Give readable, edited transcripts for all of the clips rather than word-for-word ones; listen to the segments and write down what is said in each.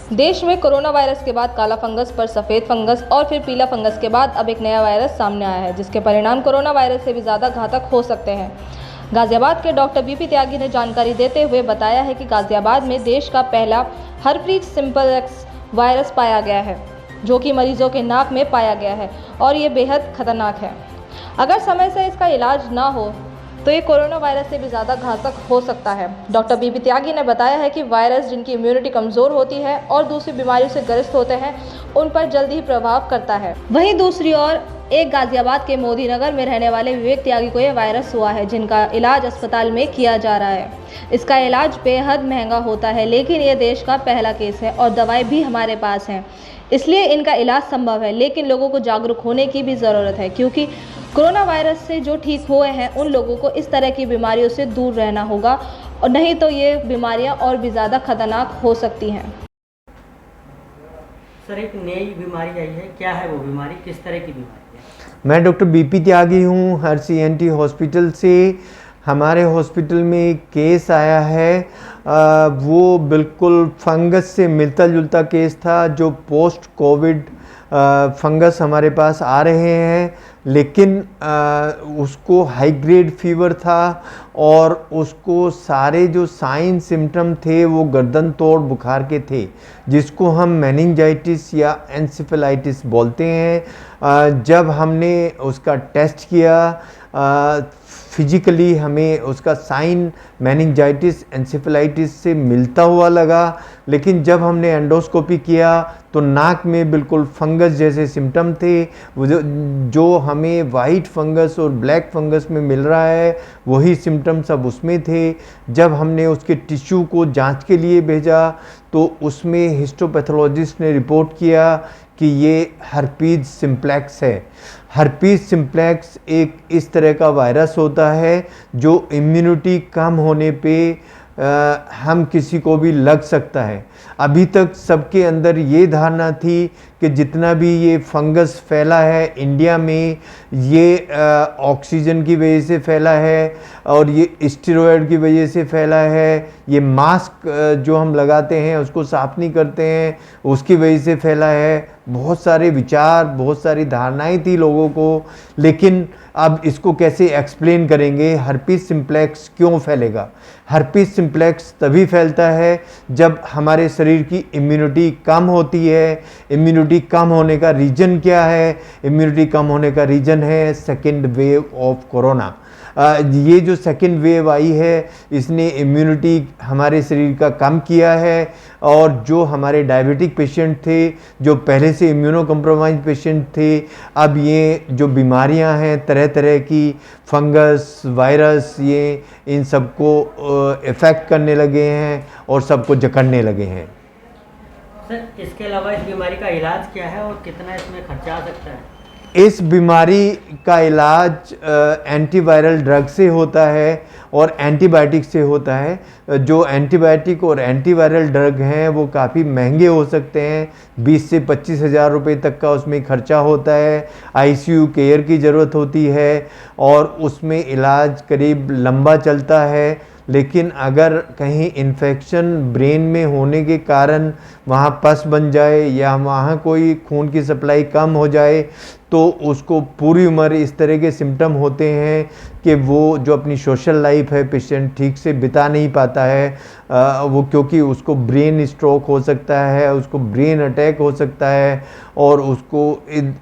देश में corona virus के बाद काला फंगस पर सफ़ेद फंगस और फिर पीला फंगस के बाद अब एक नया वायरस सामने आया है, जिसके परिणाम कोरोना वायरस से भी ज़्यादा घातक हो सकते हैं। गाजियाबाद के डॉक्टर बीपी त्यागी ने जानकारी देते हुए बताया है कि गाजियाबाद में देश का पहला हर्पीज सिम्प्लेक्स वायरस पाया गया है, जो कि मरीजों के नाक में पाया गया है और ये बेहद खतरनाक है। अगर समय से इसका इलाज ना हो तो ये कोरोना वायरस से भी ज़्यादा घातक हो सकता है। डॉक्टर बीपी त्यागी ने बताया है कि वायरस जिनकी इम्यूनिटी कमज़ोर होती है और दूसरी बीमारियों से ग्रस्त होते हैं, उन पर जल्दी ही प्रभाव करता है। वहीं दूसरी ओर एक गाजियाबाद के मोदी नगर में रहने वाले विवेक त्यागी को यह वायरस हुआ है, जिनका इलाज अस्पताल में किया जा रहा है। इसका इलाज बेहद महंगा होता है, लेकिन ये देश का पहला केस है और दवाई भी हमारे पास हैं, इसलिए इनका इलाज संभव है। लेकिन लोगों को जागरूक होने की भी ज़रूरत है, क्योंकि कोरोना वायरस से जो ठीक हुए हैं उन लोगों को इस तरह की बीमारियों से दूर रहना होगा, और नहीं तो ये बीमारियां और भी ज़्यादा खतरनाक हो सकती हैं। सर, एक नई बीमारी आई है, क्या है वो बीमारी, किस तरह की बीमारी है? मैं डॉक्टर बीपी त्यागी हूँ, हर्षी एनटी हॉस्पिटल से। हमारे हॉस्पिटल में एक केस आया है, वो बिल्कुल फंगस से मिलता जुलता केस था। जो पोस्ट कोविड फंगस हमारे पास आ रहे हैं, लेकिन उसको हाई ग्रेड फीवर था और उसको सारे जो साइन सिम्टम थे वो गर्दन तोड़ बुखार के थे, जिसको हम मेनिंजाइटिस या एन्सेफेलाइटिस बोलते हैं। जब हमने उसका टेस्ट किया, फिजिकली हमें उसका साइन मेनिंजाइटिस एन्सेफेलाइटिस से मिलता हुआ लगा, लेकिन जब हमने एंडोस्कोपी किया तो नाक में बिल्कुल फंगस जैसे सिम्टम थे। जो हमें वाइट फंगस और ब्लैक फंगस में मिल रहा है, वही सिम्टम सब उसमें थे। जब हमने उसके टिश्यू को जांच के लिए भेजा तो उसमें हिस्टोपैथोलॉजिस्ट ने रिपोर्ट किया कि ये हर्पीज सिम्प्लेक्स है। हर्पीज सिम्प्लेक्स एक इस तरह का वायरस होता है जो इम्यूनिटी कम होने पे हम किसी को भी लग सकता है। अभी तक सबके अंदर ये धारणा थी कि जितना भी ये फंगस फैला है इंडिया में, ये ऑक्सीजन की वजह से फैला है और ये स्टेरॉयड की वजह से फैला है। ये मास्क जो हम लगाते हैं उसको साफ नहीं करते हैं, उसकी वजह से फैला है। बहुत सारे विचार, बहुत सारी धारणाएं थी लोगों को, लेकिन अब इसको कैसे एक्सप्लेन करेंगे? हर्पीज सिम्प्लेक्स क्यों फैलेगा? हर्पीज सिम्प्लेक्स तभी फैलता है जब हमारे शरीर की इम्यूनिटी कम होती है। इम्यूनिटी कम होने का रीज़न क्या है? इम्यूनिटी कम होने का रीज़न है सेकेंड वेव ऑफ कोरोना। ये जो सेकेंड वेव आई है, इसने इम्यूनिटी हमारे शरीर का कम किया है, और जो हमारे डायबिटिक पेशेंट थे, जो पहले से इम्यूनो कम्प्रोमाइज पेशेंट थे, अब ये जो बीमारियां हैं तरह तरह की, फंगस, वायरस, ये इन सबको इफ़ेक्ट करने लगे हैं और सबको जकड़ने लगे हैं। सर, इसके अलावा इस बीमारी का इलाज क्या है और कितना इसमें खर्चा आ सकता है? इस बीमारी का इलाज एंटीवायरल ड्रग से होता है और एंटीबायोटिक से होता है। जो एंटीबायोटिक और एंटीवायरल ड्रग हैं वो काफ़ी महंगे हो सकते हैं, 20 से 25 हज़ार रुपये तक का उसमें खर्चा होता है। आईसीयू केयर की ज़रूरत होती है और उसमें इलाज करीब लंबा चलता है। लेकिन अगर कहीं इन्फेक्शन ब्रेन में होने के कारण वहाँ पस बन जाए या वहाँ कोई खून की सप्लाई कम हो जाए, तो उसको पूरी उम्र इस तरह के सिम्टम होते हैं कि वो जो अपनी सोशल लाइफ है पेशेंट ठीक से बिता नहीं पाता है। वो क्योंकि उसको ब्रेन स्ट्रोक हो सकता है, उसको ब्रेन अटैक हो सकता है और उसको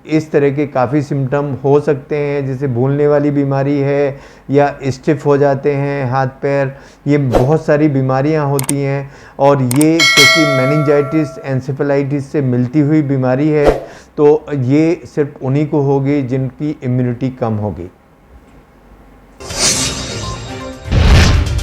इस तरह के काफ़ी सिम्टम हो सकते हैं, जैसे भूलने वाली बीमारी है या स्टिफ हो जाते हैं हाथ पैर। ये बहुत सारी बीमारियां होती हैं और ये क्योंकि मेनिंजाइटिस एन्सेफेलाइटिस से मिलती हुई बीमारी है, तो ये सिर्फ उन्हीं को होगी जिनकी इम्यूनिटी कम होगी।